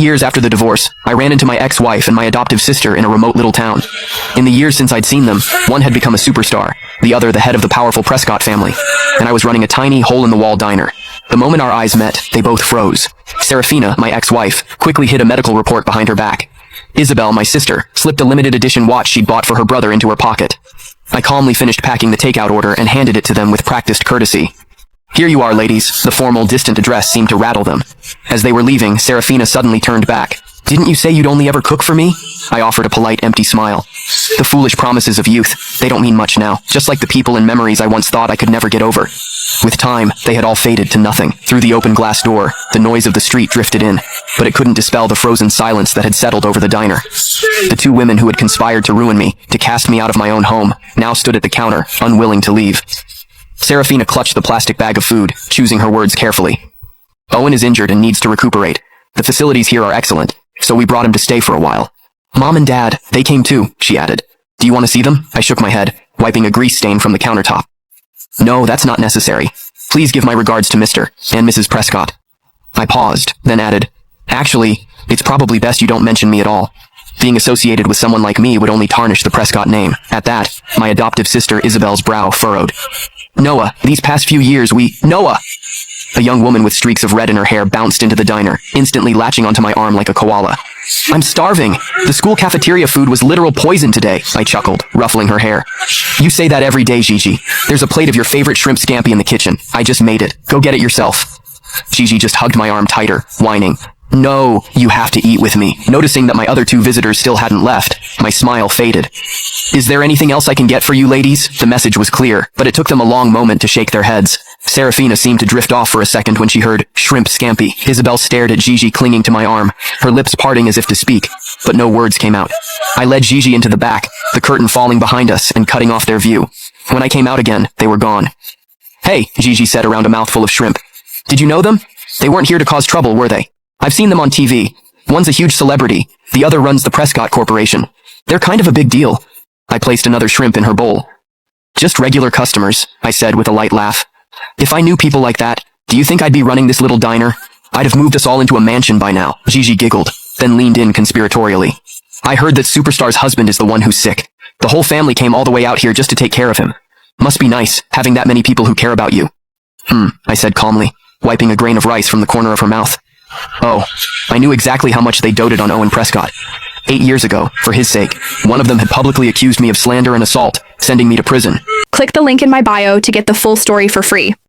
years after the divorce, I ran into my ex-wife and my adoptive sister in a remote little town. In the years since I'd seen them, one had become a superstar, the other the head of the powerful Prescott family, and I was running a tiny, hole-in-the-wall diner. The moment our eyes met, they both froze. Serafina, my ex-wife, quickly hid a medical report behind her back. Isabel, my sister, slipped a limited edition watch she'd bought for her brother into her pocket. I calmly finished packing the takeout order and handed it to them with practiced courtesy. "Here you are, ladies." The formal, distant address seemed to rattle them. As they were leaving, Serafina suddenly turned back. "Didn't you say you'd only ever cook for me?" I offered a polite, empty smile. The foolish promises of youth, they don't mean much now, just like the people and memories I once thought I could never get over. With time, they had all faded to nothing. Through the open glass door, the noise of the street drifted in, but it couldn't dispel the frozen silence that had settled over the diner. The two women who had conspired to ruin me, to cast me out of my own home, now stood at the counter, unwilling to leave. Serafina clutched the plastic bag of food, choosing her words carefully. "Owen is injured and needs to recuperate. The facilities here are excellent, so we brought him to stay for a while. Mom and Dad, they came too," she added. "Do you want to see them?" I shook my head, wiping a grease stain from the countertop. "No, that's not necessary. Please give my regards to Mr. and Mrs. Prescott." I paused, then added, "Actually, it's probably best you don't mention me at all. Being associated with someone like me would only tarnish the Prescott name." At that, my adoptive sister Isabel's brow furrowed. "Noah, these past few years Noah!" A young woman with streaks of red in her hair bounced into the diner, instantly latching onto my arm like a koala. "I'm starving. The school cafeteria food was literal poison today," I chuckled, ruffling her hair. "You say that every day, Gigi. There's a plate of your favorite shrimp scampi in the kitchen. I just made it. Go get it yourself." Gigi just hugged my arm tighter, whining, "No, you have to eat with me." Noticing that my other two visitors still hadn't left, my smile faded. "Is there anything else I can get for you, ladies?" The message was clear, but it took them a long moment to shake their heads. Serafina seemed to drift off for a second when she heard shrimp scampi. Isabel stared at Gigi clinging to my arm, her lips parting as if to speak, but no words came out. I led Gigi into the back, the curtain falling behind us and cutting off their view. When I came out again, they were gone. "Hey," Gigi said around a mouthful of shrimp. "Did you know them? They weren't here to cause trouble, were they? I've seen them on TV. One's a huge celebrity, the other runs the Prescott Corporation. They're kind of a big deal." I placed another shrimp in her bowl. "Just regular customers," I said with a light laugh. "If I knew people like that, do you think I'd be running this little diner? I'd have moved us all into a mansion by now." Gigi giggled, then leaned in conspiratorially. "I heard that Superstar's husband is the one who's sick. The whole family came all the way out here just to take care of him. Must be nice, having that many people who care about you." I said calmly, wiping a grain of rice from the corner of her mouth. "Oh, I knew exactly how much they doted on Owen Prescott. 8 years ago, for his sake, one of them had publicly accused me of slander and assault, sending me to prison." Click the link in my bio to get the full story for free.